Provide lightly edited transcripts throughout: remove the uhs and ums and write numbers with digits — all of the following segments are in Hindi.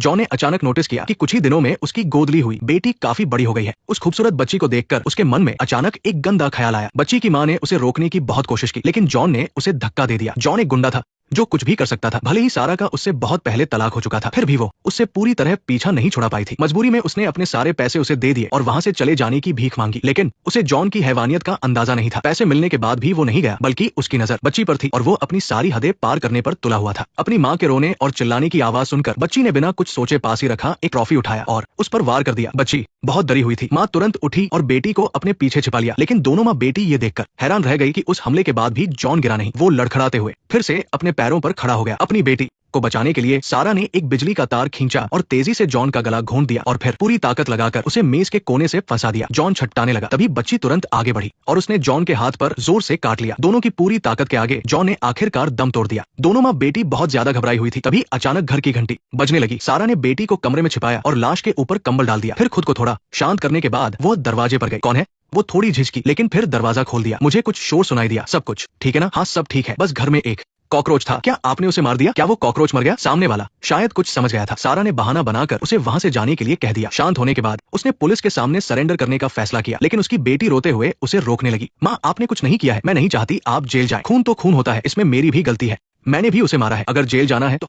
जॉन ने अचानक नोटिस किया कि कुछ ही दिनों में उसकी गोद ली हुई बेटी काफी बड़ी हो गई है। उस खूबसूरत बच्ची को देखकर उसके मन में अचानक एक गंदा ख्याल आया। बच्ची की माँ ने उसे रोकने की बहुत कोशिश की, लेकिन जॉन ने उसे धक्का दे दिया। जॉन एक गुंडा था जो कुछ भी कर सकता था। भले ही सारा का उससे बहुत पहले तलाक हो चुका था, फिर भी वो उससे पूरी तरह पीछा नहीं छुड़ा पाई थी। मजबूरी में उसने अपने सारे पैसे उसे दे दिए और वहाँ से चले जाने की भीख मांगी, लेकिन उसे जॉन की हैवानियत का अंदाजा नहीं था। पैसे मिलने के बाद भी वो नहीं गया, बल्कि उसकी नजर बच्ची पर थी और वो अपनी सारी हदें पार करने पर तुला हुआ था। अपनी माँ के रोने और चिल्लाने की आवाज सुनकर बच्ची ने बिना कुछ सोचे पास ही रखा एक ट्रॉफी उठाया और उस पर वार कर दिया। बच्ची बहुत डरी हुई थी। माँ तुरंत उठी और बेटी को अपने पीछे छिपा लिया, लेकिन दोनों माँ बेटी ये देखकर हैरान रह गई कि उस हमले के बाद भी जॉन गिरा नहीं। वो लड़खड़ाते हुए फिर से अपने पैरों पर खड़ा हो गया। अपनी बेटी को बचाने के लिए सारा ने एक बिजली का तार खींचा और तेजी से जॉन का गला घोंट दिया और फिर पूरी ताकत लगाकर उसे मेज के कोने से फंसा दिया। जॉन छटपटाने लगा, तभी बच्ची तुरंत आगे बढ़ी और उसने जॉन के हाथ पर जोर से काट लिया। दोनों की पूरी ताकत के आगे जॉन ने आखिरकार दम तोड़ दिया। दोनों माँ बेटी बहुत ज्यादा घबराई हुई थी। तभी अचानक घर की घंटी बजने लगी। सारा ने बेटी को कमरे में छिपाया और लाश के ऊपर कंबल डाल दिया। फिर खुद को थोड़ा शांत करने के बाद वो दरवाजे पर गई। कौन है? वो थोड़ी झिझकी, लेकिन फिर दरवाजा खोल दिया। मुझे कुछ शोर सुनाई दिया। सब कुछ ठीक है ना? हाँ सब ठीक है, बस घर में एक कॉकरोच था। क्या आपने उसे मार दिया? क्या वो कॉकरोच मर गया? सामने वाला शायद कुछ समझ गया था। सारा ने बहाना बनाकर उसे वहां से जाने के लिए कह दिया। शांत होने के बाद उसने पुलिस के सामने सरेंडर करने का फैसला किया, लेकिन उसकी बेटी रोते हुए उसे रोकने लगी। माँ आपने कुछ नहीं किया है, मैं नहीं चाहती आप जेल जाए। खून तो खून होता है, इसमें मेरी भी गलती है, मैंने भी उसे मारा है। अगर जेल जाना है तो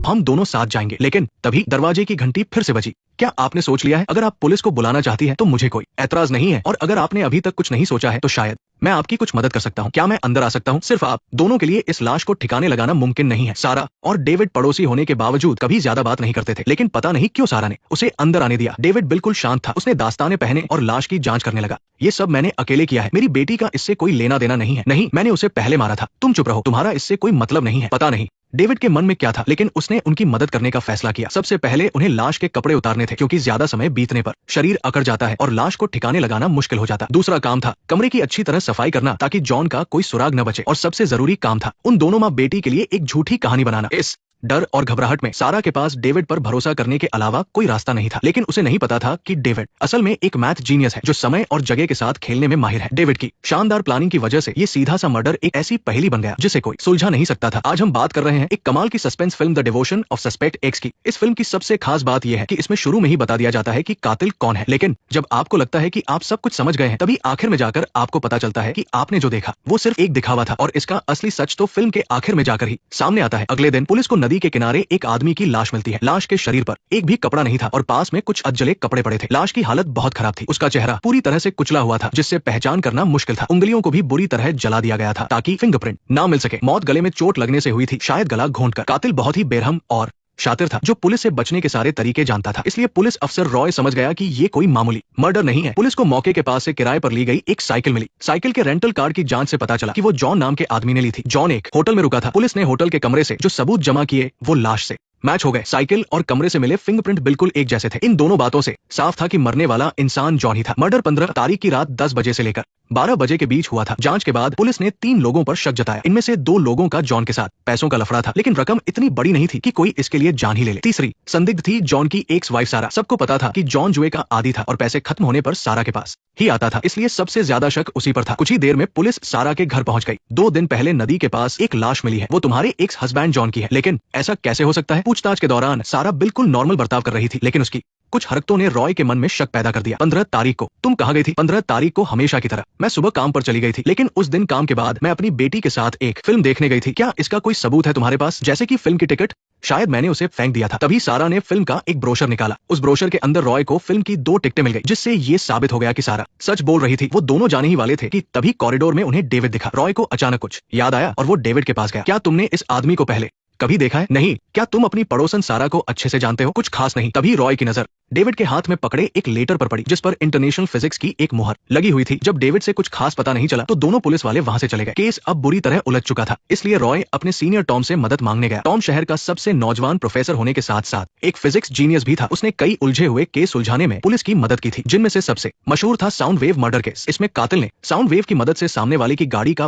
हम दोनों साथ जाएंगे। लेकिन तभी दरवाजे की घंटी फिर से बजी। क्या आपने सोच लिया है? अगर आप पुलिस को बुलाना चाहती है तो मुझे कोई एतराज नहीं है, और अगर आपने अभी तक कुछ नहीं सोचा है तो शायद मैं आपकी कुछ मदद कर सकता हूँ। क्या मैं अंदर आ सकता हूँ? सिर्फ आप दोनों के लिए इस लाश को ठिकाने लगाना मुमकिन नहीं है। सारा और डेविड पड़ोसी होने के बावजूद कभी ज्यादा बात नहीं करते थे, लेकिन पता नहीं क्यों सारा ने उसे अंदर आने दिया। डेविड बिल्कुल शांत था। उसने दास्ताने पहने और लाश की जांच करने लगा। ये सब मैंने अकेले किया है, मेरी बेटी का इससे कोई लेना देना नहीं है। नहीं, मैंने उसे पहले मारा था। तुम चुप रहो, तुम्हारा इससे कोई मतलब नहीं है। पता नहीं डेविड के मन में क्या था, लेकिन उसने उनकी मदद करने का फैसला किया। सबसे पहले उन्हें लाश के कपड़े उतारने थे, क्योंकि ज्यादा समय बीतने पर शरीर अकड़ जाता है और लाश को ठिकाने लगाना मुश्किल हो जाता। दूसरा काम था कमरे की अच्छी तरह सफाई करना, ताकि जॉन का कोई सुराग न बचे। और सबसे जरूरी काम था उन दोनों माँ बेटी के लिए एक झूठी कहानी बनाना। इस डर और घबराहट में सारा के पास डेविड पर भरोसा करने के अलावा कोई रास्ता नहीं था, लेकिन उसे नहीं पता था कि डेविड असल में एक मैथ जीनियस है जो समय और जगह के साथ खेलने में माहिर है। डेविड की शानदार प्लानिंग की वजह से ये सीधा सा मर्डर एक ऐसी पहेली बन गया जिसे कोई सुलझा नहीं सकता था। आज हम बात कर रहे हैं एक कमाल की suspense film the devotion of suspect x की। इस फिल्म की सबसे खास बात यह है कि इसमें शुरू में ही बता दिया जाता है कि कातिल कौन है, लेकिन जब आपको लगता है कि आप सब कुछ समझ गए हैं, तभी आखिर में जाकर आपको पता चलता है कि आपने जो देखा वो सिर्फ एक दिखावा था, और इसका असली सच तो फिल्म के आखिर में जाकर ही सामने आता है। अगले दिन पुलिस को नदी के किनारे एक आदमी की लाश मिलती है। लाश के शरीर पर एक भी कपड़ा नहीं था और पास में कुछ अधजले कपड़े पड़े थे। लाश की हालत बहुत खराब थी। उसका चेहरा पूरी तरह से कुचला हुआ था, जिससे पहचान करना मुश्किल था। उंगलियों को भी बुरी तरह जला दिया गया था ताकि फिंगरप्रिंट ना मिल सके। मौत गले में चोट लगने से हुई थी, शायद गला घोंटकर। कातिल बहुत ही बेरहम और शातिर था, जो पुलिस से बचने के सारे तरीके जानता था। इसलिए पुलिस अफसर रॉय समझ गया कि ये कोई मामूली मर्डर नहीं है। पुलिस को मौके के पास से किराए पर ली गई एक साइकिल मिली। साइकिल के रेंटल कार्ड की जांच से पता चला कि वो जॉन नाम के आदमी ने ली थी। जॉन एक होटल में रुका था। पुलिस ने होटल के कमरे से जो सबूत जमा किए वो लाश से मैच हो गए। साइकिल और कमरे से मिले फिंगरप्रिंट बिल्कुल एक जैसे थे। इन दोनों बातों से साफ था कि मरने वाला इंसान जॉन ही था। मर्डर 15 तारीख की रात 10 बजे से लेकर 12 बजे के बीच हुआ था। जांच के बाद पुलिस ने 3 लोगों पर शक जताया। इनमें से 2 लोगों का जॉन के साथ पैसों का लफड़ा था, लेकिन रकम इतनी बड़ी नहीं थी कि कोई इसके लिए जान ही ले ले। तीसरी संदिग्ध थी जॉन की एक्स वाइफ सारा। सबको पता था कि जॉन जुए का आदी था और पैसे खत्म होने पर सारा के पास ही आता था, इसलिए सबसे ज्यादा शक उसी पर था। कुछ ही देर में पुलिस सारा के घर पहुंच गई। 2 दिन पहले नदी के पास एक लाश मिली है, वो तुम्हारे एक्स हस्बैंड जॉन की है। लेकिन ऐसा कैसे हो सकता है? पूछताछ के दौरान सारा बिल्कुल नॉर्मल बर्ताव कर रही थी, लेकिन उसकी कुछ हरकतों ने रॉय के मन में शक पैदा कर दिया। 15 तारीख को तुम कहाँ गई थी? 15 तारीख को हमेशा की तरह मैं सुबह काम पर चली गई थी, लेकिन उस दिन काम के बाद मैं अपनी बेटी के साथ एक फिल्म देखने गई थी। क्या इसका कोई सबूत है तुम्हारे पास? जैसे कि फिल्म की टिकट? शायद मैंने उसे फेंक दिया था। तभी सारा ने फिल्म का एक ब्रोशर निकाला। उस ब्रोशर के अंदर रॉय को फिल्म की 2 टिकटें मिल गई, जिससे ये साबित हो गया कि सारा सच बोल रही थी। वो दोनों जाने ही वाले थे कि तभी कॉरिडोर में उन्हें डेविड दिखा। रॉय को अचानक कुछ याद आया और वो डेविड के पास गया। क्या तुमने इस आदमी को पहले कभी देखा है? नहीं। क्या तुम अपनी पड़ोसन सारा को अच्छे से जानते हो? कुछ खास नहीं। तभी रॉय की नजर डेविड के हाथ में पकड़े एक लेटर पर पड़ी, जिस पर इंटरनेशनल फिजिक्स की एक मुहर लगी हुई थी। जब डेविड से कुछ खास पता नहीं चला तो दोनों पुलिस वाले वहां से चले गए। केस अब बुरी तरह उलझ चुका था, इसलिए रॉय अपने सीनियर टॉम से मदद मांगने गया। टॉम शहर का सबसे नौजवान प्रोफेसर होने के साथ साथ एक फिजिक्स जीनियस भी था। उसने कई उलझे हुए केस सुलझाने में पुलिस की मदद की थी, जिनमें से सबसे मशहूर था साउंड वेव मर्डर केस। इसमें कातिल ने साउंड वेव की मदद से सामने वाले की गाड़ी का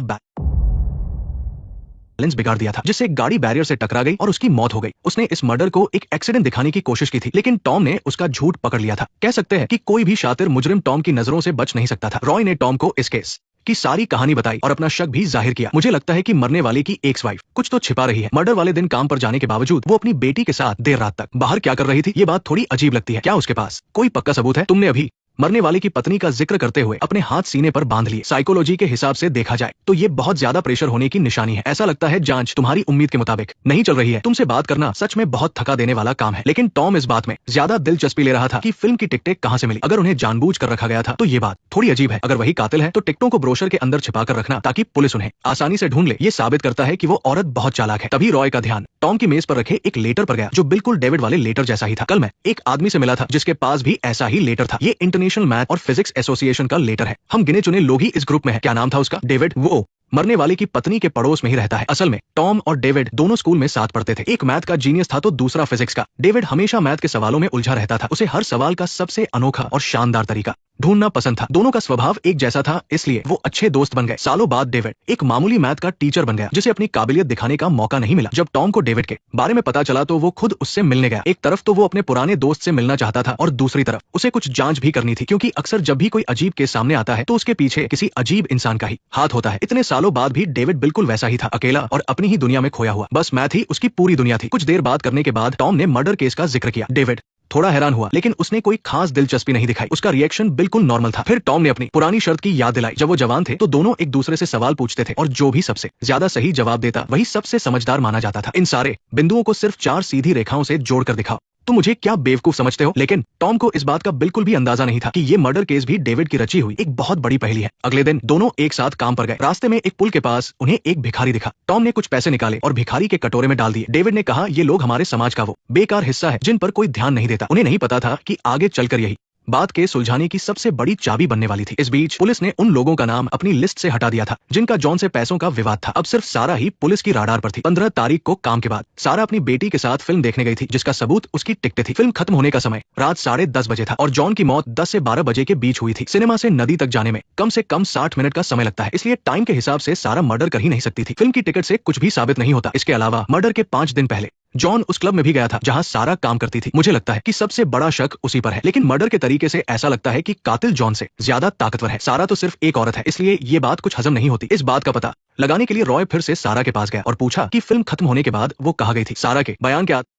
बैलेंस बिगाड़ दिया था, जिससे एक गाड़ी बैरियर से टकरा गई और उसकी मौत हो गई। उसने इस मर्डर को एक एक्सीडेंट दिखाने की कोशिश की थी, लेकिन टॉम ने उसका झूठ पकड़ लिया था। कह सकते हैं कि कोई भी शातिर मुजरिम टॉम की नजरों से बच नहीं सकता था। रॉय ने टॉम को इस केस की सारी कहानी बताई और अपना शक भी जाहिर किया। मुझे लगता है कि मरने वाले की एक्स वाइफ कुछ तो छिपा रही है। मर्डर वाले दिन काम पर जाने के बावजूद वो अपनी बेटी के साथ देर रात तक बाहर क्या कर रही थी, ये बात थोड़ी अजीब लगती है। क्या उसके पास कोई पक्का सबूत है? तुमने अभी मरने वाले की पत्नी का जिक्र करते हुए अपने हाथ सीने पर बांध लिए। साइकोलॉजी के हिसाब से देखा जाए तो ये बहुत ज्यादा प्रेशर होने की निशानी है। ऐसा लगता है जांच तुम्हारी उम्मीद के मुताबिक नहीं चल रही है। तुमसे बात करना सच में बहुत थका देने वाला काम है। लेकिन टॉम इस बात में ज्यादा दिलचस्पी ले रहा था कि फिल्म की टिकटें कहां से मिली। अगर उन्हें जानबूझ कर रखा गया था तो ये बात थोड़ी अजीब है। अगर वही कातिल है तो टिकटों को ब्रोशर के अंदर छिपा कर रखना ताकि पुलिस उन्हें आसानी से ढूंढ ले, ये साबित करता है कि वो औरत बहुत चालाक है। तभी रॉय का ध्यान टॉम की मेज पर रखे एक लेटर पर गया जो बिल्कुल डेविड वाले लेटर जैसा ही था। कल मैं एक आदमी से मिला था जिसके पास भी ऐसा ही लेटर था। ये इंटरनेशनल मैथ और फिजिक्स एसोसिएशन का लेटर है। हम गिने चुने लोग ही इस ग्रुप में हैं। क्या नाम था उसका? डेविड। वो मरने वाले की पत्नी के पड़ोस में ही रहता है। असल में टॉम और डेविड दोनों स्कूल में साथ पढ़ते थे। एक मैथ का जीनियस था तो दूसरा फिजिक्स का। डेविड हमेशा मैथ के सवालों में उलझा रहता था। उसे हर सवाल का सबसे अनोखा और शानदार तरीका ढूंढना पसंद था। दोनों का स्वभाव एक जैसा था, इसलिए वो अच्छे दोस्त बन गए। सालों बाद डेविड एक मामूली मैथ का टीचर बन गया जिसे अपनी काबिलियत दिखाने का मौका नहीं मिला। जब टॉम को डेविड के बारे में पता चला तो वो खुद उससे मिलने गया। एक तरफ तो वो अपने पुराने दोस्त से मिलना चाहता था और दूसरी तरफ उसे कुछ जांच भी करनी थी, क्योंकि अक्सर जब भी कोई अजीब केस सामने आता है तो उसके पीछे किसी अजीब इंसान का ही हाथ होता है। इतने सालों बाद भी डेविड बिल्कुल वैसा ही था, अकेला और अपनी ही दुनिया में खोया हुआ। बस मैथ ही उसकी पूरी दुनिया थी। कुछ देर बात करने के बाद टॉम ने मर्डर केस का जिक्र किया। डेविड थोड़ा हैरान हुआ, लेकिन उसने कोई खास दिलचस्पी नहीं दिखाई। उसका रिएक्शन बिल्कुल नॉर्मल था। फिर टॉम ने अपनी पुरानी शर्त की याद दिलाई। जब वो जवान थे तो दोनों एक दूसरे से सवाल पूछते थे और जो भी सबसे ज्यादा सही जवाब देता वही सबसे समझदार माना जाता था। इन सारे बिंदुओं को सिर्फ 4 सीधी रेखाओं से जोड़कर दिखाओ। तुम मुझे क्या बेवकूफ समझते हो? लेकिन टॉम को इस बात का बिल्कुल भी अंदाजा नहीं था कि ये मर्डर केस भी डेविड की रची हुई एक बहुत बड़ी पहेली है। अगले दिन दोनों एक साथ काम पर गए। रास्ते में एक पुल के पास उन्हें एक भिखारी दिखा। टॉम ने कुछ पैसे निकाले और भिखारी के कटोरे में डाल दिए। डेविड ने कहा, ये लोग हमारे समाज का वो बेकार हिस्सा है जिन पर कोई ध्यान नहीं देता। उन्हें नहीं पता था कि आगे चलकर यही बात के सुलझाने की सबसे बड़ी चाबी बनने वाली थी। इस बीच पुलिस ने उन लोगों का नाम अपनी लिस्ट से हटा दिया था जिनका जॉन से पैसों का विवाद था। अब सिर्फ सारा ही पुलिस की राडार पर थी। 15 तारीख को काम के बाद सारा अपनी बेटी के साथ फिल्म देखने गई थी, जिसका सबूत उसकी टिकटें थी। फिल्म खत्म होने का समय रात 10:30 बजे था और जॉन की मौत 10 से 12 बजे के बीच हुई थी। सिनेमा से नदी तक जाने में कम से कम 60 मिनट का समय लगता है, इसलिए टाइम के हिसाब से सारा मर्डर कर ही नहीं सकती थी। फिल्म की टिकट से कुछ भी साबित नहीं होता। इसके अलावा मर्डर के 5 दिन पहले जॉन उस क्लब में भी गया था जहां सारा काम करती थी। मुझे लगता है कि सबसे बड़ा शक उसी पर है, लेकिन मर्डर के तरीके से ऐसा लगता है कि कातिल जॉन से ज्यादा ताकतवर है। सारा तो सिर्फ एक औरत है, इसलिए ये बात कुछ हजम नहीं होती। इस बात का पता लगाने के लिए रॉय फिर से सारा के पास गया और पूछा कि फिल्म खत्म होने के बाद वो कहाँ गई थी। सारा के बयान के आधार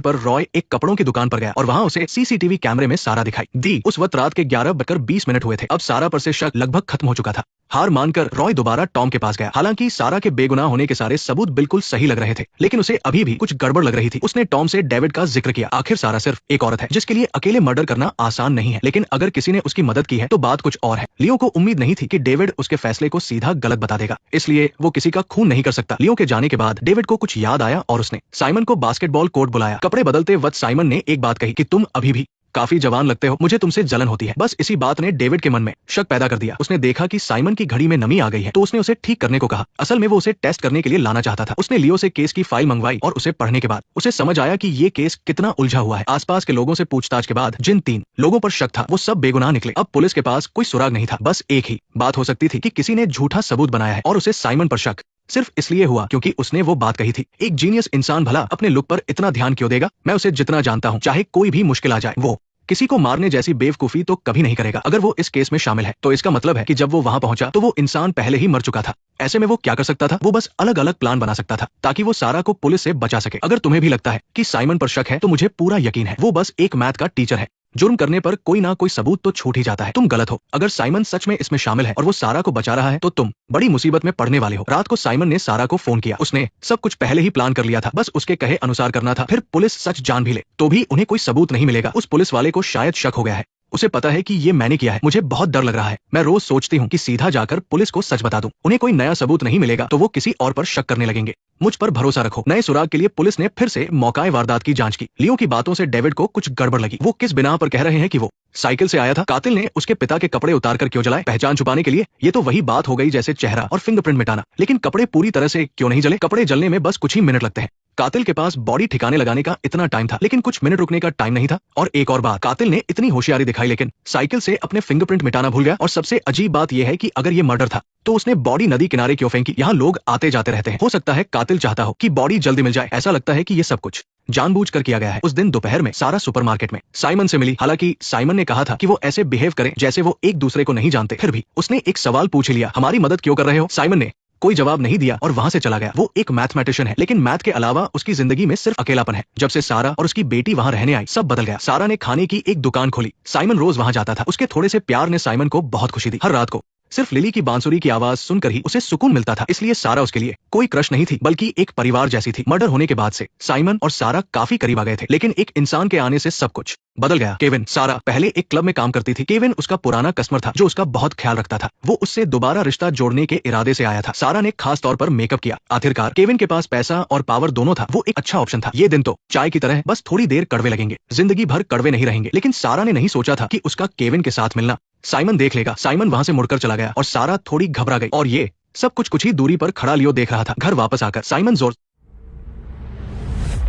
पर रॉय एक कपड़ों की दुकान पर गया और वहां उसे सीसीटीवी कैमरे में सारा दिखाई दी। उस वक्त रात के 11:20 हुए थे। अब सारा पर से शक लगभग खत्म हो चुका था। हार मानकर रॉय दोबारा टॉम के पास गया। हालांकि सारा के बेगुनाह होने के सारे सबूत बिल्कुल सही लग रहे थे, लेकिन उसे अभी भी कुछ गड़बड़ लग रही थी। उसने टॉम से डेविड का जिक्र किया। आखिर सारा सिर्फ एक औरत है जिसके लिए अकेले मर्डर करना आसान नहीं है, लेकिन अगर किसी ने उसकी मदद की है तो बात कुछ और है। लियो को उम्मीद नहीं थी कि डेविड उसके फैसले को सीधा गलत बता देगा, इसलिए वो किसी का खून नहीं कर सकता। लियो के जाने के बाद डेविड को कुछ याद आया और उसने साइमन को बास्केटबॉल कोर्ट बुलाया। कपड़े बदलते वक्त साइमन ने एक बात कही कि तुम अभी भी काफी जवान लगते हो, मुझे तुमसे जलन होती है। बस इसी बात ने डेविड के मन में शक पैदा कर दिया। उसने देखा कि साइमन की घड़ी में नमी आ गई है, तो उसने उसे ठीक करने को कहा। असल में वो उसे टेस्ट करने के लिए लाना चाहता था। उसने लियो से केस की फाइल मंगवाई और उसे पढ़ने के बाद उसे समझ आया कि ये केस कितना उलझा हुआ है। आसपास के लोगों से पूछताछ के बाद जिन 3 लोगों पर शक था वो सब बेगुनाह निकले। अब पुलिस के पास कोई सुराग नहीं था। बस एक ही बात हो सकती थी कि किसी ने झूठा सबूत बनाया है और उसे साइमन पर शक सिर्फ इसलिए हुआ क्योंकि उसने वो बात कही थी। एक जीनियस इंसान भला अपने लुक पर इतना ध्यान क्यों देगा? मैं उसे जितना जानता हूँ, चाहे कोई भी मुश्किल आ जाए, वो किसी को मारने जैसी बेवकूफी तो कभी नहीं करेगा। अगर वो इस केस में शामिल है तो इसका मतलब है कि जब वो वहां पहुंचा तो वो इंसान पहले ही मर चुका था। ऐसे में वो क्या कर सकता था? वो बस अलग अलग प्लान बना सकता था ताकि वो सारा को पुलिस से बचा सके। अगर तुम्हें भी लगता है कि साइमन पर शक है तो मुझे पूरा यकीन है वो बस एक मैथ का टीचर है। जुर्म करने पर कोई ना कोई सबूत तो छूट ही जाता है। तुम गलत हो। अगर साइमन सच में इसमें शामिल है और वो सारा को बचा रहा है तो तुम बड़ी मुसीबत में पड़ने वाले हो। रात को साइमन ने सारा को फोन किया। उसने सब कुछ पहले ही प्लान कर लिया था, बस उसके कहे अनुसार करना था। फिर पुलिस सच जान भी ले तो भी उन्हें कोई सबूत नहीं मिलेगा। उस पुलिस वाले को शायद शक हो गया है। उसे पता है कि ये मैंने किया है। मुझे बहुत डर लग रहा है। मैं रोज सोचती हूँ कि सीधा जाकर पुलिस को सच बता दूं। उन्हें कोई नया सबूत नहीं मिलेगा तो वो किसी और पर शक करने लगेंगे। मुझ पर भरोसा रखो। नए सुराग के लिए पुलिस ने फिर से मौकाए वारदात की जांच की। लियो की बातों से डेविड को कुछ गड़बड़ लगी। वो किस बिना पर कह रहे हैं कि वो साइकिल से आया था। कातिल ने उसके पिता के कपड़े उतार कर क्यों जलाए? पहचान छुपाने के लिए। ये तो वही बात हो गई जैसे चेहरा और फिंगरप्रिंट मिटाना। लेकिन कपड़े पूरी तरह से क्यों नहीं जले? कपड़े जलने में बस कुछ ही मिनट लगते हैं। कातिल के पास बॉडी ठिकाने लगाने का इतना टाइम था, लेकिन कुछ मिनट रुकने का टाइम नहीं था। और एक और बात, कातिल ने इतनी होशियारी दिखाई लेकिन साइकिल से अपने फिंगरप्रिंट मिटाना भूल गया। और सबसे अजीब बात यह है कि अगर ये मर्डर था तो उसने बॉडी नदी किनारे क्यों फेंकी? यहाँ लोग आते जाते रहते हैं। हो सकता है कातिल चाहता हो कि बॉडी जल्दी मिल जाए। ऐसा लगता है कि ये सब कुछ जानबूझकर किया गया है। उस दिन दोपहर में सारा सुपरमार्केट में साइमन से मिली। हालांकि साइमन ने कहा था कि वो ऐसे बिहेव करें जैसे वो एक दूसरे को नहीं जानते। फिर भी उसने एक सवाल पूछ लिया, हमारी मदद क्यों कर रहे हो? साइमन ने कोई जवाब नहीं दिया और वहां से चला गया। वो एक मैथमेटिशियन है, लेकिन मैथ के अलावा उसकी जिंदगी में सिर्फ अकेलापन है। जब से सारा और उसकी बेटी वहां रहने आई, सब बदल गया। सारा ने खाने की एक दुकान खोली। साइमन रोज वहां जाता था। उसके थोड़े से प्यार ने साइमन को बहुत खुशी दी। हर रात को सिर्फ लिली की बांसुरी की आवाज सुनकर ही उसे सुकून मिलता था। इसलिए सारा उसके लिए कोई क्रश नहीं थी, बल्कि एक परिवार जैसी थी। मर्डर होने के बाद से साइमन और सारा काफी करीब आ गए थे, लेकिन एक इंसान के आने से सब कुछ बदल गया। केविन। सारा पहले एक क्लब में काम करती थी। केविन उसका पुराना कस्टमर था जो उसका बहुत ख्याल रखता था। वो उससे दोबारा रिश्ता जोड़ने के इरादे से आया था। सारा ने खास तौर पर मेकअप किया। आखिरकार केविन के पास पैसा और पावर दोनों था। वो एक अच्छा ऑप्शन था। ये दिन तो चाय की तरह बस थोड़ी देर कड़वे लगेंगे, जिंदगी भर कड़वे नहीं रहेंगे। लेकिन सारा ने नहीं सोचा था कि उसका केविन के साथ मिलना साइमन देख लेगा। साइमन वहां से मुड़कर चला गया और सारा थोड़ी घबरा गई। और ये सब कुछ ही दूरी पर खड़ा लियो देख रहा था। घर वापस आकर साइमन जोर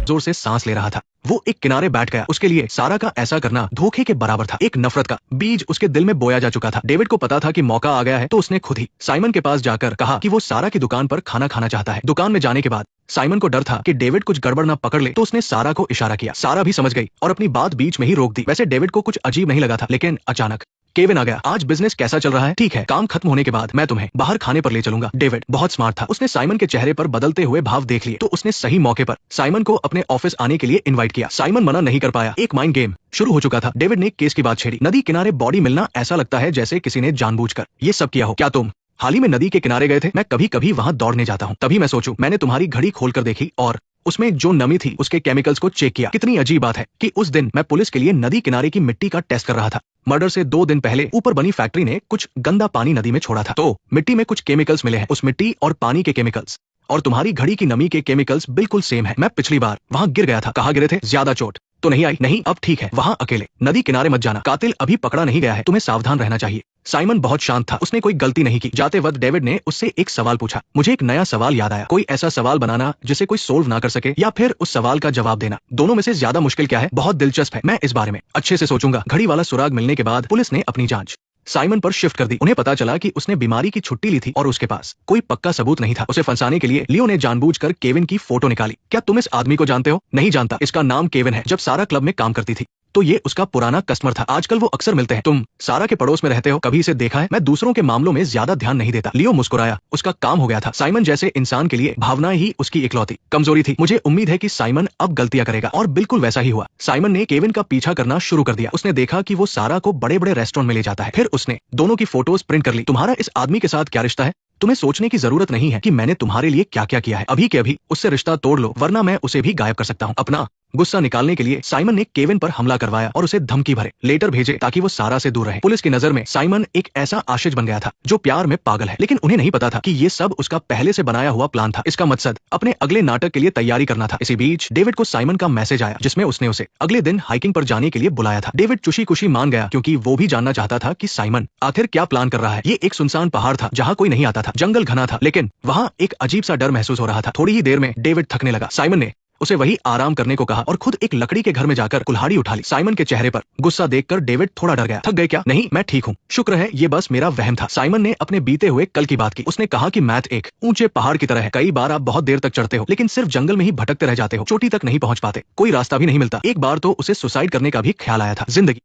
जोर से सांस ले रहा था। वो एक किनारे बैठ गया। उसके लिए सारा का ऐसा करना धोखे के बराबर था। एक नफरत का बीज उसके दिल में बोया जा चुका था। डेविड को पता था कि मौका आ गया है, तो उसने खुद ही साइमन के पास जाकर कहा कि वो सारा की दुकान पर खाना खाना चाहता है। दुकान में जाने के बाद साइमन को डर था कि डेविड कुछ गड़बड़ ना पकड़ ले, तो उसने सारा को इशारा किया। सारा भी समझ गई और अपनी बात बीच में ही रोक दी। वैसे डेविड को कुछ अजीब नहीं लगा था, लेकिन अचानक केविन आ गया। आज बिजनेस कैसा चल रहा है? ठीक है, काम खत्म होने के बाद मैं तुम्हें बाहर खाने पर ले चलूंगा। डेविड बहुत स्मार्ट था। उसने साइमन के चेहरे पर बदलते हुए भाव देख लिए, तो उसने सही मौके पर साइमन को अपने ऑफिस आने के लिए इनवाइट किया। साइमन मना नहीं कर पाया। एक माइंड गेम शुरू हो चुका था। डेविड ने केस की बात छेड़ी। नदी किनारे बॉडी मिलना, ऐसा लगता है जैसे किसी ने जानबूझकर ये सब किया हो। क्या तुम हाल ही में नदी के किनारे गए थे? मैं कभी कभी वहां दौड़ने जाता हूँ। तभी मैं सोचूं, मैंने तुम्हारी घड़ी खोलकर देखी और उसमें जो नमी थी उसके केमिकल्स को चेक किया। कितनी अजीब बात है कि उस दिन मैं पुलिस के लिए नदी किनारे की मिट्टी का टेस्ट कर रहा था। मर्डर से 2 दिन पहले ऊपर बनी फैक्ट्री ने कुछ गंदा पानी नदी में छोड़ा था, तो मिट्टी में कुछ केमिकल्स मिले हैं। उस मिट्टी और पानी के केमिकल्स और तुम्हारी घड़ी की नमी के केमिकल्स बिल्कुल सेम है। मैं पिछली बार वहां गिर गया था। कहाँ गिरे थे? ज्यादा चोट तो नहीं आई? नहीं, अब ठीक है। वहां अकेले नदी किनारे मत जाना। कातिल अभी पकड़ा नहीं गया है, तुम्हें सावधान रहना चाहिए। साइमन बहुत शांत था। उसने कोई गलती नहीं की। जाते वक्त डेविड ने उससे एक सवाल पूछा। मुझे एक नया सवाल याद आया। कोई ऐसा सवाल बनाना जिसे कोई सोल्व ना कर सके, या फिर उस सवाल का जवाब देना। दोनों में से ज्यादा मुश्किल क्या है? बहुत दिलचस्प है। मैं इस बारे में अच्छे से सोचूंगा। घड़ी वाला सुराग मिलने के बाद पुलिस ने अपनी जांच साइमन पर शिफ्ट कर दी। उन्हें पता चला कि उसने बीमारी की छुट्टी ली थी और उसके पास कोई पक्का सबूत नहीं था। उसे फंसाने के लिए लियो ने जानबूझकर केविन की फोटो निकाली। क्या तुम इस आदमी को जानते हो? नहीं जानता। इसका नाम केविन है। जब सारा क्लब में काम करती थी तो ये उसका पुराना कस्टमर था। आजकल वो अक्सर मिलते हैं। तुम सारा के पड़ोस में रहते हो, कभी इसे देखा है? मैं दूसरों के मामलों में ज्यादा ध्यान नहीं देता। लियो मुस्कुराया। उसका काम हो गया था। साइमन जैसे इंसान के लिए भावनाएं ही उसकी इकलौती कमजोरी थी। मुझे उम्मीद है कि साइमन अब गलतियां करेगा। और बिल्कुल वैसा ही हुआ। साइमन ने केविन का पीछा करना शुरू कर दिया। उसने देखा कि वो सारा को बड़े बड़े रेस्टोरेंट में ले जाता है। फिर उसने दोनों की फोटोज प्रिंट कर ली। तुम्हारा इस आदमी के साथ क्या रिश्ता है? तुम्हें सोचने की जरूरत नहीं है कि मैंने तुम्हारे लिए क्या क्या किया है। अभी के अभी उससे रिश्ता तोड़ लो, वरना मैं उसे भी गायब कर सकता हूँ। अपना गुस्सा निकालने के लिए साइमन ने केविन पर हमला करवाया और उसे धमकी भरे लेटर भेजे ताकि वो सारा से दूर रहे। पुलिस की नजर में साइमन एक ऐसा आशिक बन गया था जो प्यार में पागल है, लेकिन उन्हें नहीं पता था कि ये सब उसका पहले से बनाया हुआ प्लान था। इसका मकसद अपने अगले नाटक के लिए तैयारी करना था। इसी बीच डेविड को साइमन का मैसेज आया जिसमें उसने उसे अगले दिन हाइकिंग पर जाने के लिए बुलाया था। डेविड खुशी खुशी मान गया क्योंकि वो भी जानना चाहता था कि साइमन आखिर क्या प्लान कर रहा है। ये एक सुनसान पहाड़ था जहाँ कोई नहीं आता था। जंगल घना था, लेकिन वहाँ एक अजीब सा डर महसूस हो रहा था। थोड़ी ही देर में डेविड थकने लगा। साइमन ने उसे वही आराम करने को कहा और खुद एक लकड़ी के घर में जाकर कुल्हाड़ी उठा ली। साइमन के चेहरे पर गुस्सा देखकर डेविड थोड़ा डर गया। थक गए क्या? नहीं, मैं ठीक हूँ, शुक्र है, ये बस मेरा वहम था। साइमन ने अपने बीते हुए कल की बात की। उसने कहा कि मैथ एक ऊंचे पहाड़ की तरह है। कई बार आप बहुत देर तक चढ़ते हो, लेकिन सिर्फ जंगल में ही भटकते रह जाते हो। चोटी तक नहीं पहुंच पाते, कोई रास्ता भी नहीं मिलता। एक बार तो उसे सुसाइड करने का भी ख्याल आया था। जिंदगी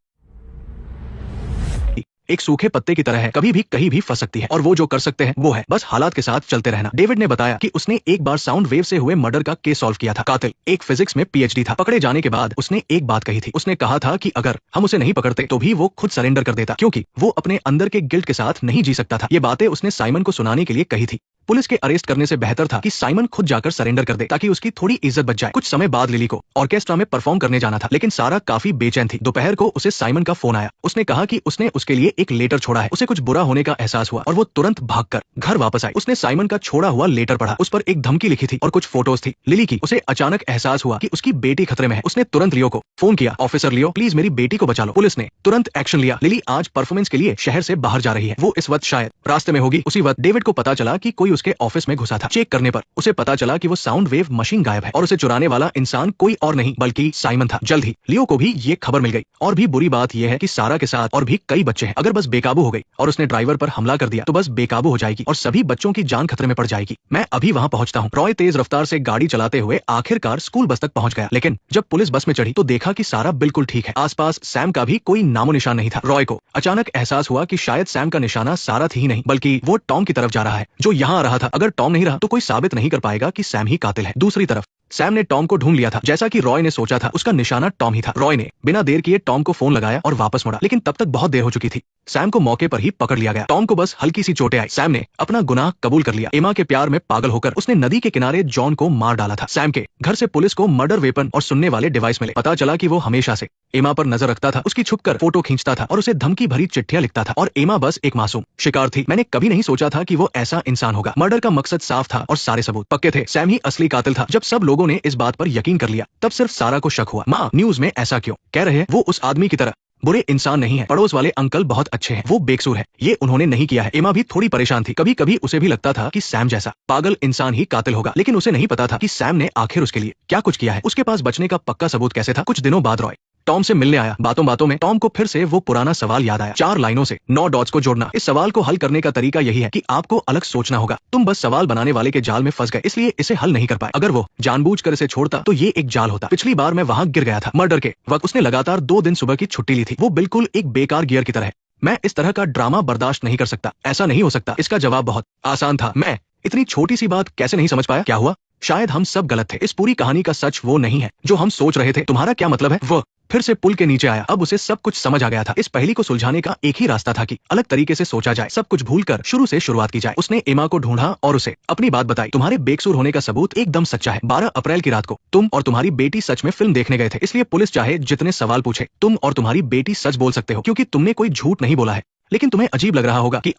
एक सूखे पत्ते की तरह है, कभी भी कहीं भी फंस सकती है, और वो जो कर सकते हैं वो है बस हालात के साथ चलते रहना। डेविड ने बताया कि उसने एक बार साउंड वेव से हुए मर्डर का केस सॉल्व किया था। कातिल एक फिजिक्स में पीएचडी था। पकड़े जाने के बाद उसने एक बात कही थी। उसने कहा था कि अगर हम उसे नहीं पकड़ते तो भी वो खुद सरेंडर कर देता, क्योंकि वो अपने अंदर के गिल्ट के साथ नहीं जी सकता था। ये बातें उसने साइमन को सुनाने के लिए कही थी पुलिस के अरेस्ट करने से बेहतर था कि साइमन खुद जाकर सरेंडर कर दे ताकि उसकी थोड़ी इज्जत बच जाए। कुछ समय बाद लिली को ऑर्केस्ट्रा में परफॉर्म करने जाना था, लेकिन सारा काफी बेचैन थी। दोपहर को उसे साइमन का फोन आया। उसने कहा कि उसने उसके लिए एक लेटर छोड़ा है। उसे कुछ बुरा होने का एहसास हुआ और वो तुरंत भागकर घर वापस आई। उसने साइमन का छोड़ा हुआ लेटर पढ़ा। उस पर एक धमकी लिखी थी और कुछ फोटोज थी लिली की। उसे अचानक एहसास हुआ कि उसकी बेटी खतरे में है। उसने तुरंत लियो को फोन किया, ऑफिसर लियो, प्लीज मेरी बेटी को बचा लो। पुलिस ने तुरंत एक्शन लिया। लिली आज परफॉर्मेंस के लिए शहर से बाहर जा रही है। वो इस वक्त शायद रास्ते में होगी। उसी वक्त डेविड को पता चला कि कोई उसके ऑफिस में घुसा था। चेक करने पर उसे पता चला कि वो साउंड वेव मशीन गायब है और उसे चुराने वाला इंसान कोई और नहीं बल्कि साइमन था। जल्द ही लियो को भी ये खबर मिल गई। और भी बुरी बात यह है कि सारा के साथ और भी कई बच्चे हैं। अगर बस बेकाबू हो गई और उसने ड्राइवर पर हमला कर दिया तो बस बेकाबू हो जाएगी और सभी बच्चों की जान खतरे में पड़ जाएगी। मैं अभी वहां पहुंचता हूँ। रॉय तेज रफ्तार से गाड़ी चलाते हुए आखिरकार स्कूल बस तक पहुंच गया, लेकिन जब पुलिस बस में चढ़ी तो देखा कि सारा बिल्कुल ठीक है। आसपास सैम का भी कोई नामो निशान नहीं था। रॉय को अचानक एहसास हुआ कि शायद सैम का निशाना सारा थी ही नहीं बल्कि वो टॉम की तरफ जा रहा है जो यहाँ आ रहा था। अगर टॉम नहीं रहा तो कोई साबित नहीं कर पाएगा कि सैम ही कातिल है। दूसरी तरफ सैम ने टॉम को ढूंढ लिया था। जैसा कि रॉय ने सोचा था, उसका निशाना टॉम ही था। रॉय ने बिना देर किए टॉम को फोन लगाया और वापस मुड़ा, लेकिन तब तक बहुत देर हो चुकी थी। सैम को मौके पर ही पकड़ लिया गया। टॉम को बस हल्की सी चोटें आई। सैम ने अपना गुनाह कबूल कर लिया। एमा के प्यार में पागल होकर उसने नदी के किनारे जॉन को मार डाला था। सैम के घर से पुलिस को मर्डर वेपन और सुनने वाले डिवाइस मिले। पता चला कि वो हमेशा से एमा पर नजर रखता था, उसकी छुपकर फोटो खींचता था और उसे धमकी भरी चिट्ठियां लिखता था। और एमा बस एक मासूम शिकार थी। मैंने कभी नहीं सोचा था कि वो ऐसा इंसान होगा। मर्डर का मकसद साफ था और सारे सबूत पक्के थे। सैम ही असली कातिल था। जब सब लोगों ने इस बात पर यकीन कर लिया तब सिर्फ सारा को शक हुआ। माँ न्यूज में ऐसा क्यों कह रहे हैं? वो उस आदमी की तरह बुरे इंसान नहीं है। पड़ोस वाले अंकल बहुत अच्छे हैं। वो बेकसूर है। ये उन्होंने नहीं किया है। एमा भी थोड़ी परेशान थी। कभी कभी उसे भी लगता था कि सैम जैसा पागल इंसान ही कातिल होगा, लेकिन उसे नहीं पता था कि सैम ने आखिर उसके लिए क्या कुछ किया है। उसके पास बचने का पक्का सबूत कैसे था? कुछ दिनों बाद रॉय टॉम से मिलने आया। बातों बातों में टॉम को फिर से वो पुराना सवाल याद आया। 4 लाइनों से 9 डॉट्स को जोड़ना। इस सवाल को हल करने का तरीका यही है कि आपको अलग सोचना होगा। तुम बस सवाल बनाने वाले के जाल में फंस गए, इसलिए इसे हल नहीं कर पाए। अगर वो जानबूझकर इसे छोड़ता तो ये एक जाल होता। पिछली बार मैं वहां गिर गया था। मर्डर के वक्त उसने लगातार 2 दिन सुबह की छुट्टी ली थी। वो बिल्कुल एक बेकार गियर की तरह है। मैं इस तरह का ड्रामा बर्दाश्त नहीं कर सकता। ऐसा नहीं हो सकता। इसका जवाब बहुत आसान था। मैं इतनी छोटी सी बात कैसे नहीं समझ पाया? क्या हुआ? शायद हम सब गलत थे। इस पूरी कहानी का सच वो नहीं है जो हम सोच रहे थे। तुम्हारा क्या मतलब है? वो फिर से पुल के नीचे आया। अब उसे सब कुछ समझ आ गया था। इस पहेली को सुलझाने का एक ही रास्ता था कि अलग तरीके से सोचा जाए, सब कुछ भूलकर शुरू से शुरुआत की जाए। उसने एमा को ढूंढा और उसे अपनी बात बताई। तुम्हारे बेकसूर होने का सबूत एकदम सच्चा है। 12 अप्रैल की रात को तुम और तुम्हारी बेटी सच में फिल्म देखने गए थे, इसलिए पुलिस चाहे जितने सवाल पूछे तुम और तुम्हारी बेटी सच बोल सकते हो क्योंकि तुमने कोई झूठ नहीं बोला है। लेकिन तुम्हें अजीब लग रहा होगा कि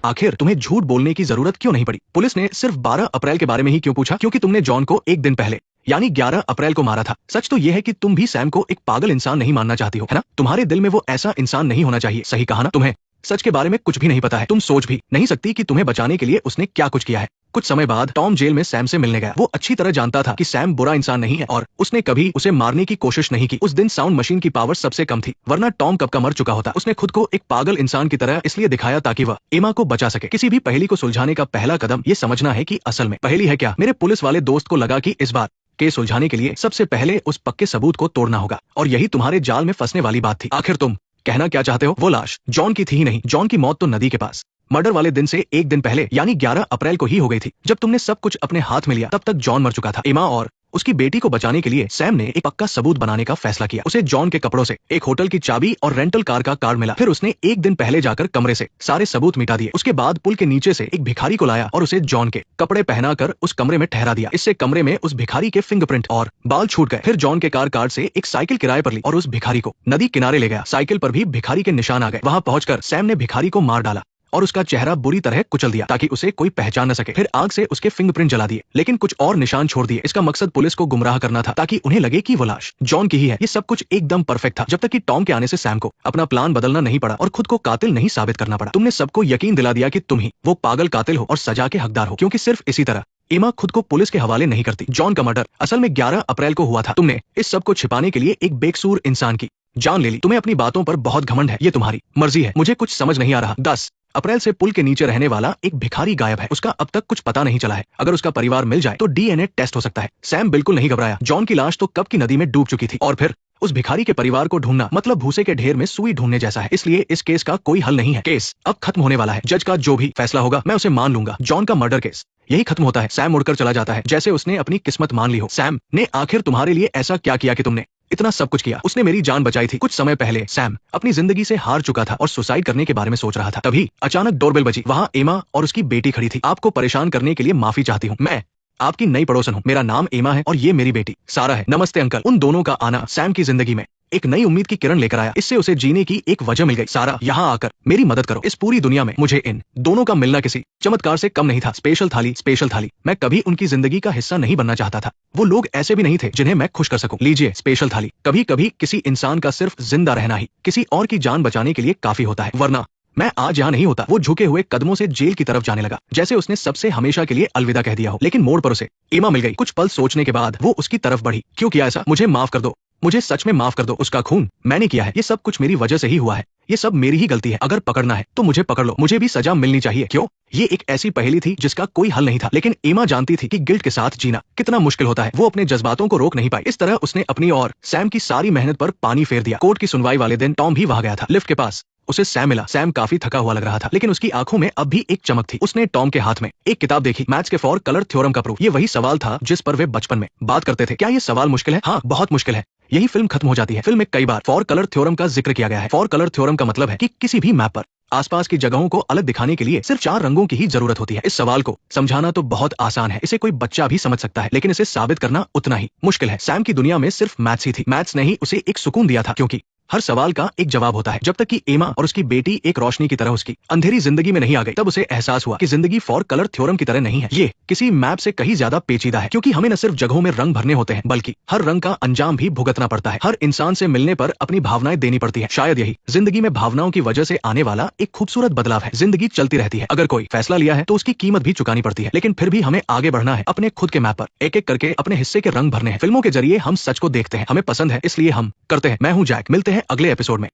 आखिर तुम्हें झूठ बोलने की जरूरत क्यों नहीं पड़ी। पुलिस ने सिर्फ 12 अप्रैल के बारे में ही क्यों पूछा? क्योंकि तुमने जॉन को एक दिन पहले यानी 11 अप्रैल को मारा था। सच तो यह है कि तुम भी सैम को एक पागल इंसान नहीं मानना चाहती हो, है ना? तुम्हारे दिल में वो ऐसा इंसान नहीं होना चाहिए। सही कहा ना? तुम्हें सच के बारे में कुछ भी नहीं पता है। तुम सोच भी नहीं सकती कि तुम्हें बचाने के लिए उसने क्या कुछ किया है। कुछ समय बाद टॉम जेल में सैम से मिलने गया। वो अच्छी तरह जानता था कि सैम बुरा इंसान नहीं है और उसने कभी उसे मारने की कोशिश नहीं की। उस दिन साउंड मशीन की पावर सबसे कम थी, वरना टॉम कब का मर चुका होता। उसने खुद को एक पागल इंसान की तरह इसलिए दिखाया ताकि वह एमा को बचा सके। किसी भी पहेली को सुलझाने का पहला कदम ये समझना है कि असल में पहेली है क्या। मेरे पुलिस वाले दोस्त को लगा कि इस बार केस सुलझाने के लिए सबसे पहले उस पक्के सबूत को तोड़ना होगा और यही तुम्हारे जाल में फंसने वाली बात थी। आखिर तुम कहना क्या चाहते हो? वो लाश जॉन की थी ही नहीं। जॉन की मौत तो नदी के पास मर्डर वाले दिन से एक दिन पहले यानी 11 अप्रैल को ही हो गई थी। जब तुमने सब कुछ अपने हाथ में लिया तब तक जॉन मर चुका था। एमा और उसकी बेटी को बचाने के लिए सैम ने एक पक्का सबूत बनाने का फैसला किया। उसे जॉन के कपड़ों से एक होटल की चाबी और रेंटल कार का कार्ड मिला। फिर उसने एक दिन पहले जाकर कमरे से सारे सबूत मिटा दिए। उसके बाद पुल के नीचे से एक भिखारी को लाया और उसे जॉन के कपड़े पहनाकर उस कमरे में ठहरा दिया। इससे कमरे में उस भिखारी के फिंगरप्रिंट और बाल छूट गए। फिर जॉन के कार कार्ड से एक साइकिल किराए पर ली और उस भिखारी को नदी किनारे ले गया। साइकिल पर भी भिखारी के निशान आ गए। वहां पहुंचकर सैम ने भिखारी को मार डाला और उसका चेहरा बुरी तरह कुचल दिया ताकि उसे कोई पहचान न सके। फिर आग से उसके फिंगरप्रिंट जला दिए, लेकिन कुछ और निशान छोड़ दिए। इसका मकसद पुलिस को गुमराह करना था ताकि उन्हें लगे कि वो लाश जॉन की ही है। ये सब कुछ एकदम परफेक्ट था जब तक कि टॉम के आने से सैम को अपना प्लान बदलना नहीं पड़ा और खुद को कातिल नहीं साबित करना पड़ा। तुमने सबको यकीन दिला दिया कि तुम ही वो पागल कातिल हो और सजा के हकदार हो, क्योंकि सिर्फ इसी तरह एमा खुद को पुलिस के हवाले नहीं करती। जॉन का मर्डर असल में 11 अप्रैल को हुआ था। तुमने इस सब को छिपाने के लिए एक बेकसूर इंसान की जान ले ली। तुम्हें अपनी बातों पर बहुत घमंड है। ये तुम्हारी मर्जी है, मुझे कुछ समझ नहीं आ रहा। 10 अप्रैल से पुल के नीचे रहने वाला एक भिखारी गायब है। उसका अब तक कुछ पता नहीं चला है। अगर उसका परिवार मिल जाए तो डीएनए टेस्ट हो सकता है। सैम बिल्कुल नहीं घबराया। जॉन की लाश तो कब की नदी में डूब चुकी थी और फिर उस भिखारी के परिवार को ढूंढना मतलब भूसे के ढेर में सुई ढूंढने जैसा है। इसलिए इस केस का कोई हल नहीं है। केस अब खत्म होने वाला है। जज का जो भी फैसला होगा मैं उसे मान लूंगा। जॉन का मर्डर केस यही खत्म होता है। सैम मुड़कर चला जाता है जैसे उसने अपनी किस्मत मान ली हो। सैम ने आखिर तुम्हारे लिए ऐसा क्या किया कि तुमने इतना सब कुछ किया, उसने मेरी जान बचाई थी। कुछ समय पहले सैम अपनी जिंदगी से हार चुका था और सुसाइड करने के बारे में सोच रहा था। तभी अचानक डोरबेल बजी। वहाँ एमा और उसकी बेटी खड़ी थी। आपको परेशान करने के लिए माफी चाहती हूँ, मैं आपकी नई पड़ोसन हूँ। मेरा नाम एमा है और ये मेरी बेटी सारा है। नमस्ते अंकल। उन दोनों का आना सैम की जिंदगी में एक नई उम्मीद की किरण लेकर आया। इससे उसे जीने की एक वजह मिल गई। सारा, यहाँ आकर मेरी मदद करो। इस पूरी दुनिया में मुझे इन दोनों का मिलना किसी चमत्कार से कम नहीं था। स्पेशल थाली, स्पेशल थाली। मैं कभी उनकी जिंदगी का हिस्सा नहीं बनना चाहता था। वो लोग ऐसे भी नहीं थे जिन्हें मैं खुश कर सकूं। लीजिए स्पेशल थाली। कभी कभी किसी इंसान का सिर्फ जिंदा रहना ही किसी और की जान बचाने के लिए काफी होता है, वरना मैं आज यहाँ नहीं होता। वो झुके हुए कदमों से जेल की तरफ जाने लगा, जैसे उसने सबसे हमेशा के लिए अलविदा कह दिया हो। लेकिन मोड़ पर उसे एमा मिल गई। कुछ पल सोचने के बाद वो उसकी तरफ बढ़ी। क्यों किया ऐसा? मुझे माफ कर दो, मुझे सच में माफ कर दो। उसका खून मैंने किया है। ये सब कुछ मेरी वजह से ही हुआ है। ये सब मेरी ही गलती है। अगर पकड़ना है तो मुझे पकड़ लो। मुझे भी सजा मिलनी चाहिए। क्यों? ये एक ऐसी पहेली थी जिसका कोई हल नहीं था, लेकिन एमा जानती थी कि गिल्ट के साथ जीना कितना मुश्किल होता है। वो अपने जज्बातों को रोक नहीं पाई। इस तरह उसने अपनी और सैम की सारी मेहनत पर पानी फेर दिया। कोर्ट की सुनवाई वाले दिन टॉम भी वहां गया था। लिफ्ट के पास उसे सैम मिला। सैम काफी थका हुआ लग रहा था, लेकिन उसकी आंखों में अब भी एक चमक थी। उसने टॉम के हाथ में एक किताब देखी, मैथ्स के फॉर कलर थ्योरम का प्रूफ। ये वही सवाल था जिस पर वे बचपन में बात करते थे। क्या ये सवाल मुश्किल है? हाँ, बहुत मुश्किल है। यही फिल्म खत्म हो जाती है। फिल्म में कई बार फॉर कलर थ्योरम का जिक्र किया गया है। फॉर कलर थ्योरम का मतलब है कि किसी भी मैप पर आसपास की जगहों को अलग दिखाने के लिए सिर्फ 4 रंगों की ही जरूरत होती है। इस सवाल को समझाना तो बहुत आसान है, इसे कोई बच्चा भी समझ सकता है, लेकिन इसे साबित करना उतना ही मुश्किल है। सैम की दुनिया में सिर्फ मैथ्स ही थी। मैथ्स ने ही उसे एक सुकून दिया था, क्योंकि हर सवाल का एक जवाब होता है। जब तक कि एमा और उसकी बेटी एक रोशनी की तरह उसकी अंधेरी जिंदगी में नहीं आ गई, तब उसे एहसास हुआ कि जिंदगी फॉर कलर थ्योरम की तरह नहीं है। ये किसी मैप से कहीं ज्यादा पेचीदा है, क्योंकि हमें न सिर्फ जगहों में रंग भरने होते हैं, बल्कि हर रंग का अंजाम भी भुगतना पड़ता है। हर इंसान से मिलने पर अपनी भावनाएं देनी पड़ती है। शायद यही जिंदगी में भावनाओं की वजह से आने वाला एक खूबसूरत बदलाव है। जिंदगी चलती रहती है। अगर कोई फैसला लिया है तो उसकी कीमत भी चुकानी पड़ती है, लेकिन फिर भी हमें आगे बढ़ना है। अपने खुद के मैप पर एक एक करके अपने हिस्से के रंग भरने हैं। फिल्मों के जरिए हम सच को देखते हैं, हमें पसंद है इसलिए हम करते हैं। मैं हूँ जैक। मिलते हैं अगले एपिसोड में।